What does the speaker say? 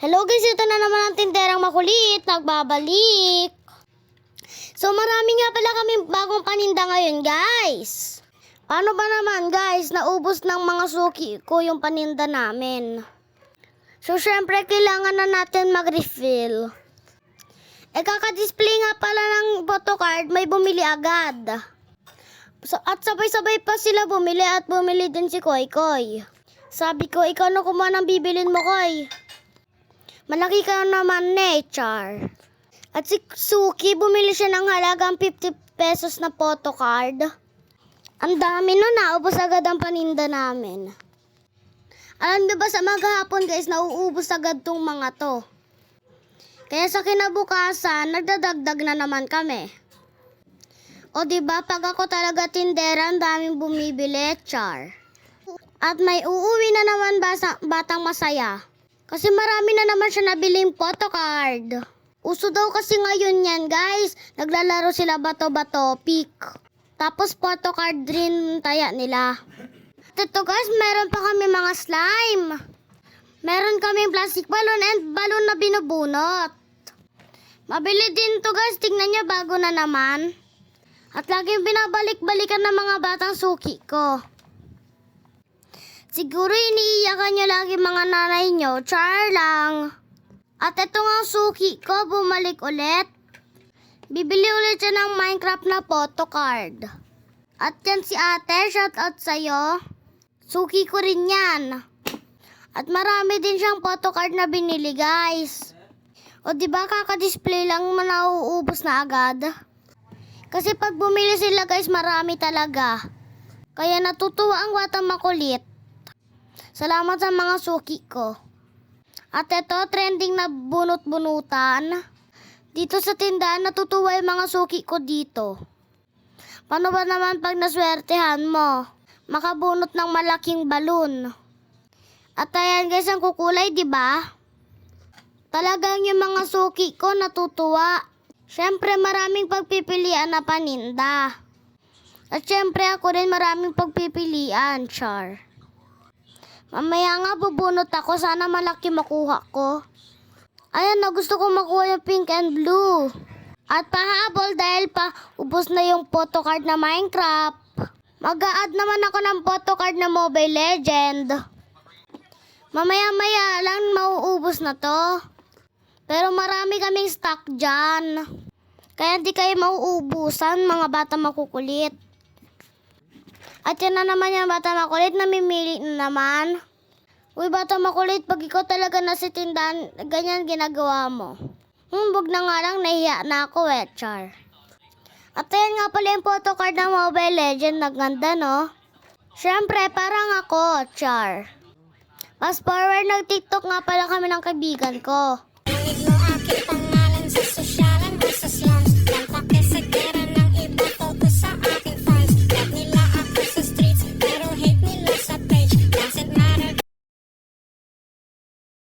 Hello guys, ito na naman ang tinderang makulit, nagbabalik. So marami nga pala kami bagong paninda ngayon guys. Paano ba naman guys, naubos ng mga suki ko yung paninda namin. So syempre kailangan na natin mag-refill. Kakadisplay nga pala ng photocard, may bumili agad. At sabay-sabay pa sila bumili at bumili din si Koy Koy. Sabi ko, ikaw na kumuha ng bibilin mo Koy. Malaki ka naman Char. At si Suki, bumili siya ng halagang 50 pesos na photocard. Ang dami nun, naubos agad ang paninda namin. Alam niyo ba sa maghapon guys, nauubos agad tong mga to. Kaya sa kinabukasan, nagdadagdag na naman kami. O diba, pag ako talaga tindera, ang daming bumibili, Char. At may uuwi na naman batang masaya. Kasi marami na naman siya nabiling photocard. Uso daw kasi ngayon yan guys. Naglalaro sila bato-bato, pick. Tapos photocard rin taya nila. At ito guys, meron pa kami mga slime. Meron kaming plastic balloon and balloon na binubunot. Mabili din to guys, tingnan nyo bago na naman. At laging binabalik-balikan ng mga batang suki ko. Siguro iniiyakan nyo lagi mga nanay nyo, Char lang. At ito nga suki ko, bumalik ulit. Bibili ulit siya ng Minecraft na photocard. At yan si ate, shout out sa'yo. Suki ko rin yan. At marami din siyang photocard na binili guys. O diba kaka-display lang nauubos na agad? Kasi pag bumili sila guys, marami talaga. Kaya natutuwa ang batang makulit. Salamat sa mga suki ko. At ito, trending na bunot-bunutan. Dito sa tindahan, natutuwa yung mga suki ko dito. Paano ba naman pag naswertehan mo? Makabunot ng malaking balon. At ayan guys, ang kukulay, di ba? Talagang yung mga suki ko natutuwa. Syempre, maraming pagpipilian na paninda. At syempre, ako rin maraming pagpipilian, Char. Mamaya nga bubunot ako, sana malaki makuha ko. Ayan na, gusto ko makuha yung pink and blue. At pahabol dahil pa ubos na yung photocard na Minecraft. Mag-a-add naman ako ng photocard na Mobile Legend. Mamaya-maya lang mauubos na to. Pero marami kaming stock dyan. Kaya di kayo mauubusan mga bata makukulit. At yan na naman yung bata makulit, namimili na naman. Uy, bata makulit, pag ikaw talaga nasa tindahan, ganyan ginagawa mo. Wag na nga lang, nahiya na ako Char. At ayan nga pala yung photocard ng Mobile Legend, naganda no? Syempre, parang ako, Char. Fast forward, nag-TikTok nga pala kami ng kaibigan ko.